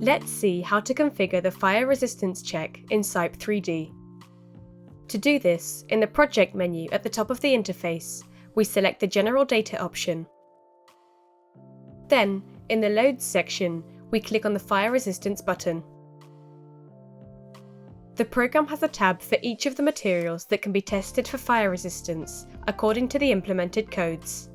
Let's see how to configure the fire resistance check in Cype 3D. To do this, in the Project menu at the top of the interface, we select the General Data option. Then, in the Loads section, we click on the Fire Resistance button. The program has a tab for each of the materials that can be tested for fire resistance according to the implemented codes.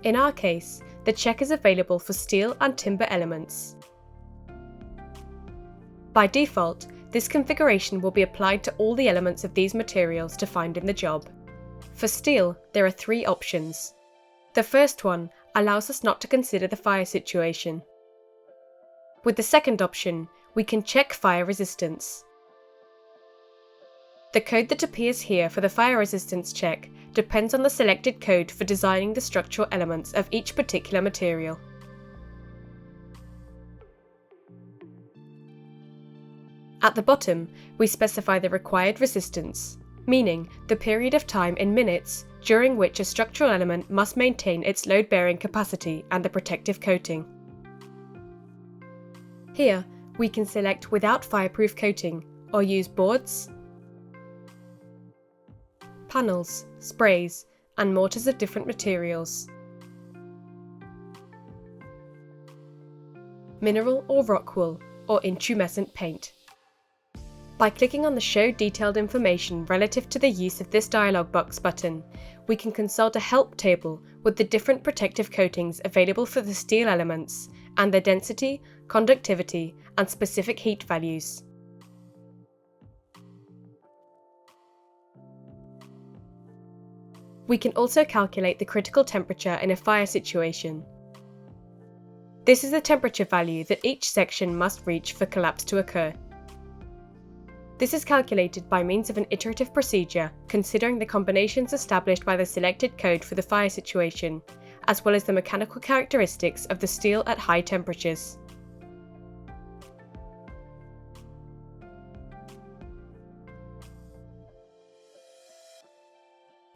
In our case, the check is available for steel and timber elements. By default, this configuration will be applied to all the elements of these materials defined in the job. For steel, there are 3 options. The first one allows us not to consider the fire situation. With the second option, we can check fire resistance. The code that appears here for the fire resistance check depends on the selected code for designing the structural elements of each particular material. At the bottom, we specify the required resistance, meaning the period of time in minutes during which a structural element must maintain its load-bearing capacity and the protective coating. Here, we can select without fireproof coating or use boards, panels, sprays, and mortars of different materials, mineral or rock wool, or intumescent paint. By clicking on the Show Detailed Information relative to the use of this dialog box button, we can consult a help table with the different protective coatings available for the steel elements and their density, conductivity, and specific heat values. We can also calculate the critical temperature in a fire situation. This is the temperature value that each section must reach for collapse to occur. This is calculated by means of an iterative procedure, considering the combinations established by the selected code for the fire situation, as well as the mechanical characteristics of the steel at high temperatures.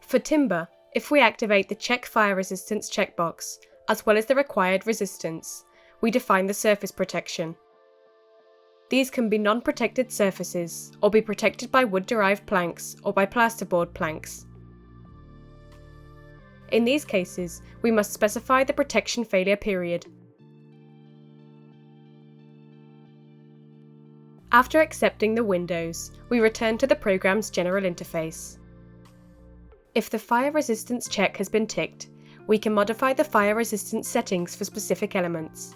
For timber, if we activate the Check Fire Resistance checkbox, as well as the required resistance, we define the surface protection. These can be non-protected surfaces, or be protected by wood-derived planks or by plasterboard planks. In these cases, we must specify the protection failure period. After accepting the windows, we return to the program's general interface. If the fire resistance check has been ticked, we can modify the fire resistance settings for specific elements.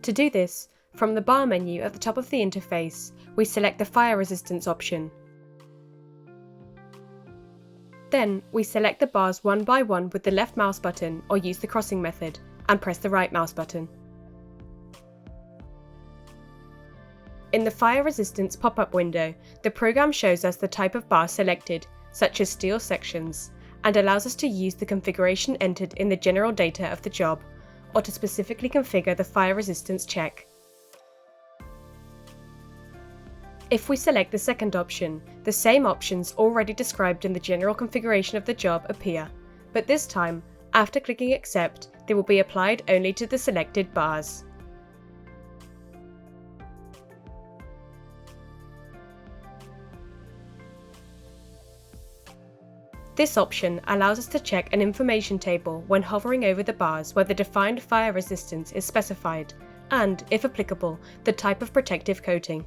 To do this, from the bar menu at the top of the interface, we select the fire resistance option. Then, we select the bars one by one with the left mouse button or use the crossing method, and press the right mouse button. In the fire resistance pop-up window, the program shows us the type of bar selected, such as steel sections, and allows us to use the configuration entered in the general data of the job, or to specifically configure the fire resistance check. If we select the second option, the same options already described in the general configuration of the job appear, but this time, after clicking Accept, they will be applied only to the selected bars. This option allows us to check an information table when hovering over the bars where the defined fire resistance is specified and, if applicable, the type of protective coating.